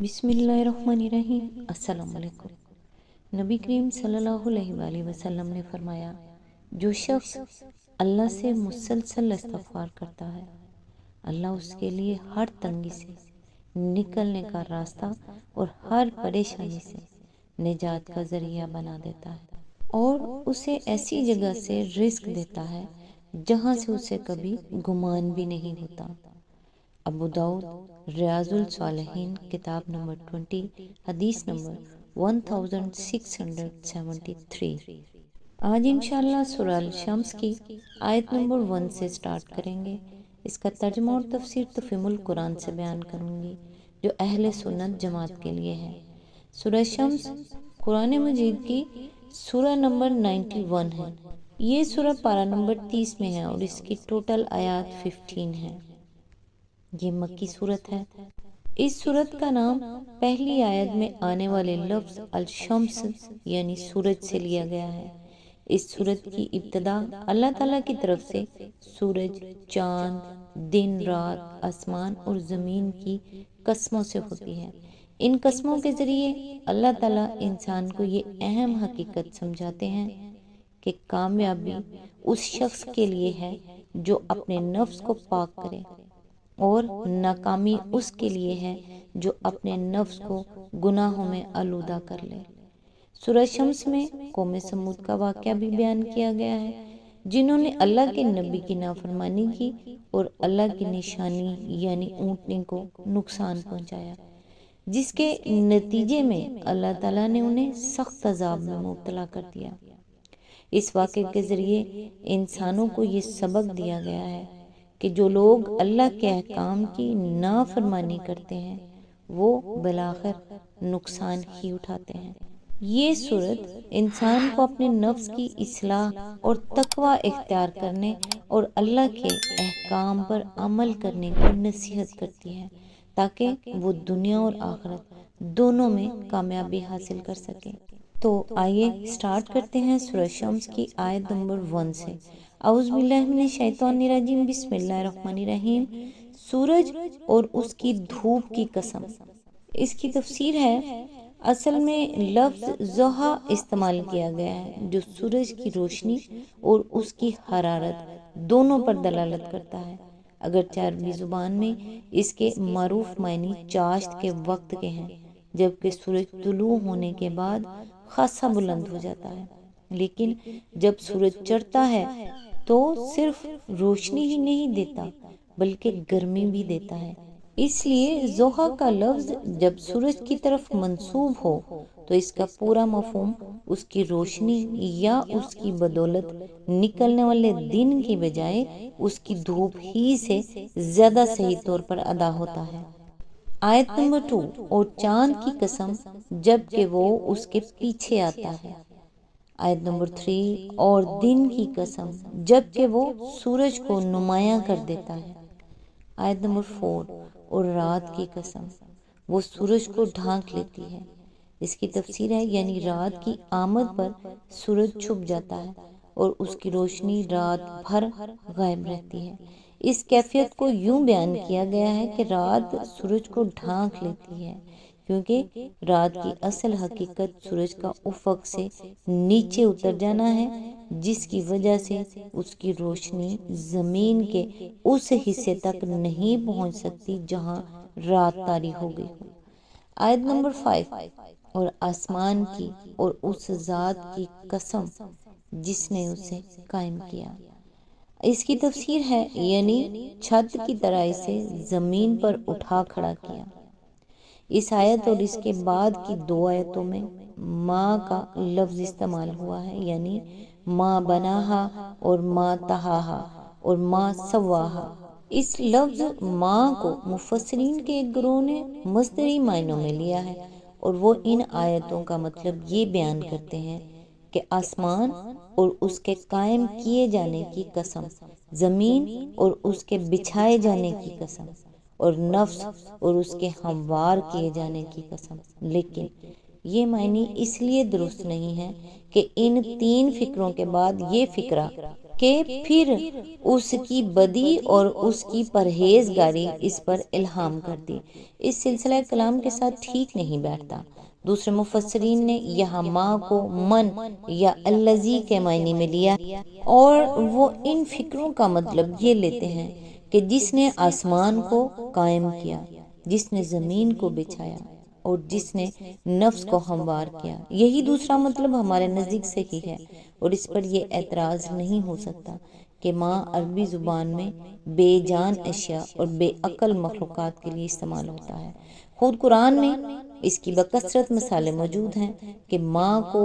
بسم اللہ الرحمن الرحیم۔ السلام علیکم۔ نبی کریم صلی اللہ علیہ وآلہ وسلم نے فرمایا، جو شخص اللہ سے مسلسل استغفار کرتا ہے، اللہ اس کے لیے ہر تنگی سے نکلنے کا راستہ اور ہر پریشانی سے نجات کا ذریعہ بنا دیتا ہے، اور اسے ایسی جگہ سے رزق دیتا ہے جہاں سے اسے کبھی گمان بھی نہیں ہوتا۔ ابو داؤد ریاض الصالحین کتاب نمبر 20 حدیث نمبر 1673۔ آج انشاءاللہ سورہ الشمس کی آیت نمبر 1 سے سٹارٹ کریں گے۔ اس کا ترجمہ اور تفسیر تفہیم القرآن سے بیان کروں گی جو اہل سنت جماعت کے لیے ہے۔ سورہ شمس قرآن مجید کی سورہ نمبر 91 ہے۔ یہ سورہ پارہ نمبر 30 میں ہے اور اس کی ٹوٹل آیات 15 ہے۔ یہ مکی صورت ہے۔ اس صورت کا نام پہلی آیت میں آنے والے لفظ الشمس یعنی سورج سے لیا گیا ہے۔ اس صورت کی ابتدا اللہ تعالیٰ کی طرف سے سورج، چاند، دن رات، آسمان اور زمین کی قسموں سے ہوتی ہے۔ ان قسموں کے ذریعے اللہ تعالیٰ انسان کو یہ اہم حقیقت سمجھاتے ہیں کہ کامیابی اس شخص کے لیے ہے جو اپنے نفس کو پاک کرے، اور ناکامی اس کے لیے ہے جو اپنے نفس کو گناہوں میں آلودہ کر لے۔ سورہ شمس میں قوم سمود کا واقعہ بھی بیان کیا گیا ہے، جنہوں نے اللہ کے نبی کی نافرمانی کی اور اللہ کی نشانی یعنی اونٹنی کو نقصان پہنچایا، جس کے نتیجے میں اللہ تعالیٰ نے انہیں سخت عذاب میں مبتلا کر دیا۔ اس واقعے کے ذریعے انسانوں کو یہ سبق دیا گیا ہے کہ جو لوگ اللہ کے احکام کی نافرمانی کرتے ہیں وہ بالآخر نقصان ہی اٹھاتے ہیں۔ یہ صورت انسان کو اپنے نفس کی اصلاح اور تقوی اختیار کرنے اور اللہ کے احکام پر عمل کرنے کی نصیحت کرتی ہے تاکہ وہ دنیا اور آخرت دونوں میں کامیابی حاصل کر سکے۔ تو آئیے سٹارٹ کرتے ہیں سورہ شمس کی آیت نمبر 1 سے۔ اعوذ باللہ من الشیطان الرجیم، بسم اللہ الرحمن الرحیم۔ سورج اور اس کی دھوپ کی قسم۔ اس کی تفسیر ہے، اصل میں لفظ ضحیٰ استعمال کیا گیا ہے جو سورج کی روشنی اور اس کی حرارت دونوں پر دلالت کرتا ہے، اگرچہ عربی زبان میں اس کے معروف معنی چاشت کے وقت کے ہیں، جبکہ سورج طلوع ہونے کے بعد خاصا بلند ہو جاتا ہے، لیکن جب سورج چڑھتا ہے تو صرف روشنی ہی نہیں دیتا بلکہ گرمی بھی دیتا ہے۔ اس لیے ضحیٰ کا لفظ جب سورج کی طرف منسوب ہو تو اس کا پورا مفہوم اس کی روشنی یا اس کی بدولت نکلنے والے دن کی بجائے اس کی دھوپ ہی سے زیادہ صحیح طور پر ادا ہوتا ہے۔ آیت نمبر 2، اور چاند کی قسم جبکہ وہ اس کے پیچھے آتا ہے۔ آیت نمبر 3، اور دن کی قسم جبکہ وہ سورج کو نمایاں کر دیتا ہے۔ آیت نمبر 4، اور رات کی قسم، وہ سورج کو ڈھانک لیتی ہے۔ اس کی تفسیر ہے، یعنی رات کی آمد پر سورج چھپ جاتا ہے اور اس کی روشنی رات بھر غائب رہتی ہے۔ اس کیفیت کو یوں بیان کیا گیا ہے کہ رات سورج کو ڈھانک لیتی ہے، کیونکہ رات کی اصل حقیقت سورج کا افق سے نیچے اتر جانا ہے، جس کی وجہ سے اس کی روشنی زمین کے اس حصے تک نہیں پہنچ سکتی جہاں رات طاری ہو گئی ہو۔ آیت نمبر 5، اور آسمان کی اور اس ذات کی قسم جس نے اسے قائم کیا۔ اس کی تفسیر ہے، یعنی چھت کی طرح اسے زمین پر اٹھا کھڑا کیا۔ اس آیت اور اس کے بعد کی 2 آیتوں میں ماں کا لفظ استعمال ہوا ہے، یعنی ماں بناہا اور ماں تہاہا اور ماں سواہا۔ اس لفظ ماں کو مفسرین کے ایک گروہ نے مصدری معنوں میں لیا ہے، اور وہ ان آیتوں کا مطلب یہ بیان کرتے ہیں کہ آسمان اور اس کے قائم کیے جانے کی قسم، زمین اور اس کے بچھائے جانے کی قسم، اور نفس اور اس کے ہموار کیے جانے کی قسم۔ لیکن یہ معنی اس لیے درست نہیں ہے کہ ان 3 فکروں کے بعد یہ فکرہ کہ پھر اس کی بدی اور اس کی پرہیزگاری اس پر الہام کر دی۔ اس سلسلہ کلام کے ساتھ ٹھیک نہیں بیٹھتا۔ دوسرے مفسرین نے یہاں ماں کو من یا الذی کے معنی میں لیا اور وہ ان فکروں کا مطلب یہ لیتے ہیں کہ جس نے آسمان کو قائم کیا، جس نے زمین کو بچھایا اور جس نے نفس کو ہموار کیا۔ یہی دوسرا مطلب ہمارے نزدیک صحیح ہے اور اس پر یہ اعتراض نہیں ہو سکتا کہ ماں عربی زبان میں بے جان اشیاء اور بے عقل مخلوقات کے لیے استعمال ہوتا ہے۔ خود قرآن میں اس کی بکثرت مثالیں موجود ہیں کہ ماں کو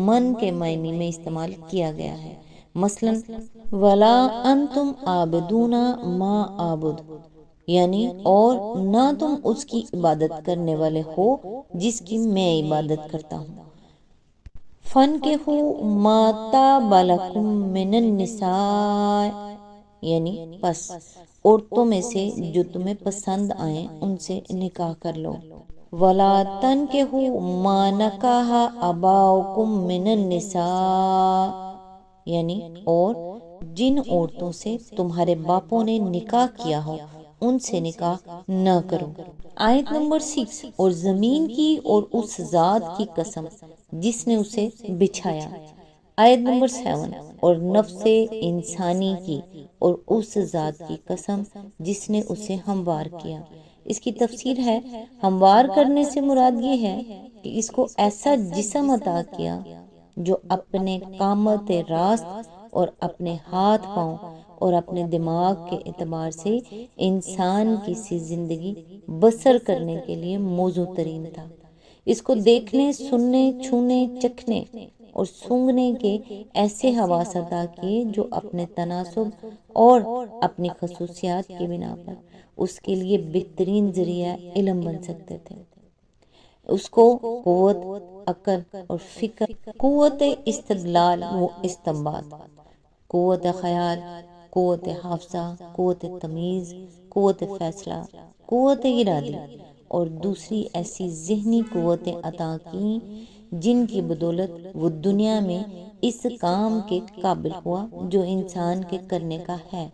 من کے معنی میں استعمال کیا گیا ہے۔ مثلاً وَلَا أَنْتُمْ عَابِدُونَ مَا أَعْبُدُ، یعنی اور نہ تم اس کی عبادت کرنے والے ہو جس کی میں عبادت کرتا ہوں۔ فَانْكِحُوا مَا طَابَ لَكُم مِّنَ النِّسَاءِ، یعنی پس عورتوں میں سے جو تمہیں پسند آئیں ان سے نکاح کر لو۔ وَلَا تَنْكِحُوا مَا نَكَحَ آبَاؤُكُم مِّنَ النِّسَاءِ، یعنی اور جن عورتوں سے تمہارے باپوں نے نکاح کیا ہو ان سے نکاح نہ کرو۔ آیت نمبر 6، اور زمین کی اور اس ذات کی قسم جس نے اسے بچھایا۔ آیت نمبر 7، اور نفس انسانی کی اور اس ذات کی قسم جس نے اسے ہموار کیا۔ اس کی تفسیر ہے، ہموار کرنے سے مراد یہ ہے کہ اس کو ایسا جسم عطا کیا جو اپنے قامت راست اور اپنے ہاتھ پاؤں اور اپنے دماغ کے اعتبار سے انسان کی سی زندگی بسر کرنے کے لیے موزوں ترین تھا۔ اس کو دیکھنے، سننے، چھونے، چکھنے اور سونگھنے کے ایسے حواس عطا کیے جو اپنے تناسب اور اپنی خصوصیات کی بنا پر اس کے لیے بہترین ذریعہ علم بن سکتے تھے۔ اس کو قوت عقل اور فکر، قوت استدلال و استنباط، قوت خیال، قوت حافظہ، قوت تمیز، قوت فیصلہ، قوت ارادی اور دوسری ایسی ذہنی قوتیں عطا کیں جن کی بدولت وہ دنیا میں اس کام کے قابل ہوا جو انسان کے کرنے کا ہے۔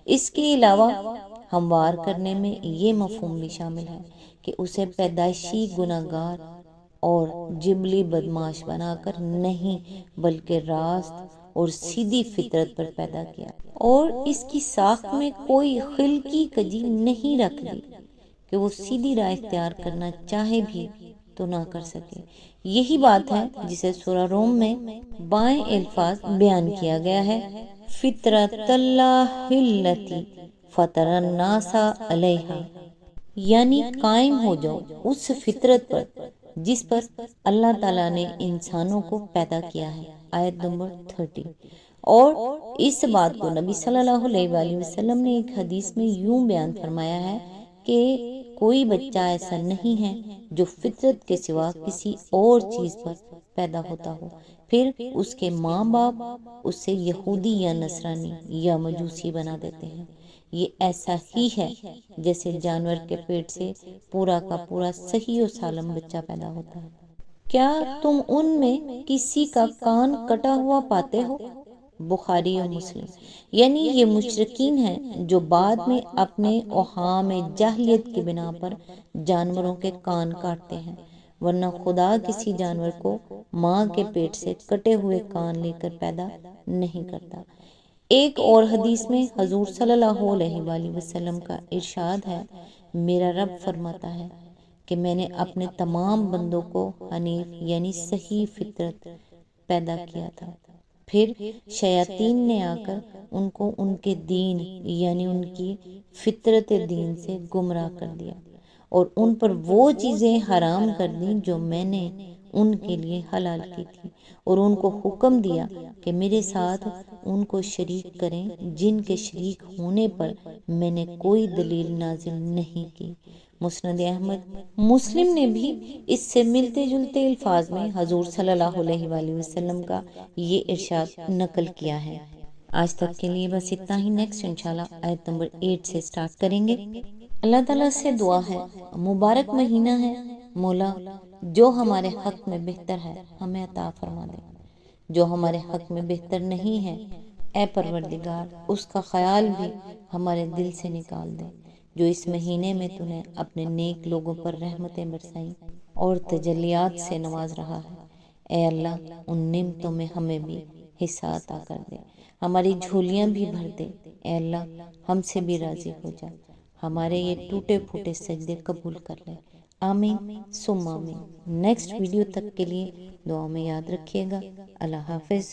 اس کے علاوہ ہموار کرنے میں یہ مفہوم بھی شامل ہے کہ اسے پیدائشی گناہگار اور جبلی بدمعاش بنا کر نہیں بلکہ راست اور سیدھی فطرت پر پیدا کیا اور اس کی ساخت میں کوئی خلقی کجی نہیں رکھ دی کہ وہ سیدھی راہ اختیار کرنا چاہے بھی تو نہ کر سکے۔ یہی بات ہے جسے سورہ روم میں بائیں الفاظ بیان کیا گیا ہے، فطرت اللہ التی فطر الناس علیہا، یعنی قائم ہو جاؤ اس فطرت پر جس پر اللہ تعالیٰ نے انسانوں کو پیدا کیا ہے۔ آیت نمبر 30۔ اور اس بات کو نبی صلی اللہ علیہ وآلہ وسلم نے ایک حدیث میں یوں بیان فرمایا ہے کہ کوئی بچہ ایسا نہیں ہے جو فطرت کے سوا کسی اور چیز پر پیدا ہوتا ہو، پھر اس کے ماں باپ اسے یہودی یا نصرانی یا مجوسی بنا دیتے ہیں۔ یہ ایسا ہی ہے جیسے جانور کے پیٹ سے پورا کا پورا صحیح و سالم بچہ پیدا ہوتا ہے۔ کیا تم ان میں کسی کا کان کٹا ہوا پاتے ہو؟ بخاری و مسلم۔ یعنی یہ مشرکین ہیں جو بعد میں اپنے اوہام جاہلیت کی بنا پر جانوروں کے کان کاٹتے ہیں، ورنہ خدا کسی جانور کو ماں کے پیٹ سے کٹے ہوئے کان لے کر پیدا نہیں کرتا۔ ایک اور حدیث میں حضور صلی اللہ علیہ وآلہ وسلم کا ارشاد ہے، میرا رب فرماتا ہے کہ میں نے اپنے تمام بندوں کو حنیف یعنی صحیح فطرت پیدا کیا تھا، پھر شیاطین نے آ کر ان کو ان کے دین یعنی ان کی فطرت دین سے گمراہ کر دیا اور ان پر وہ چیزیں حرام کر دیں جو میں نے ان کے لیے حلال کی تھی، اور ان کو حکم دیا کہ میرے ساتھ ان کو شریک کریں جن کے شریک ہونے پر میں نے کوئی دلیل نازل نہیں کی۔ مسند احمد۔ مسلم نے بھی اس سے ملتے جلتے الفاظ میں حضور صلی اللہ علیہ وآلہ وسلم کا یہ ارشاد نقل کیا ہے۔ آج تک کے لیے بس اتنا ہی۔ نیکسٹ انشاءاللہ آیت نمبر 8 سے سٹارٹ کریں گے۔ اللہ تعالیٰ سے دعا ہے، مبارک مہینہ ہے، مولا جو ہمارے حق میں بہتر ہے ہمیں عطا فرما دے، جو ہمارے حق میں بہتر نہیں ہے اے پروردگار اس کا خیال بھی ہمارے دل سے نکال دے جو اس مہینے میں تو نے اپنے نیک لوگوں پر رحمتیں برسائیں اور تجلیات سے نواز رہا ہے۔ اے اللہ ان نعمتوں میں ہمیں بھی حصہ عطا کر دے، ہماری جھولیاں بھی بھر دے۔ اے اللہ ہم سے بھی راضی ہو جا، ہمارے یہ ٹوٹے پھوٹے سجدے قبول کر لے۔ آمین ثم آمین۔ نیکسٹ ویڈیو تک کے لیے دعا میں یاد رکھیے گا۔ اللہ حافظ۔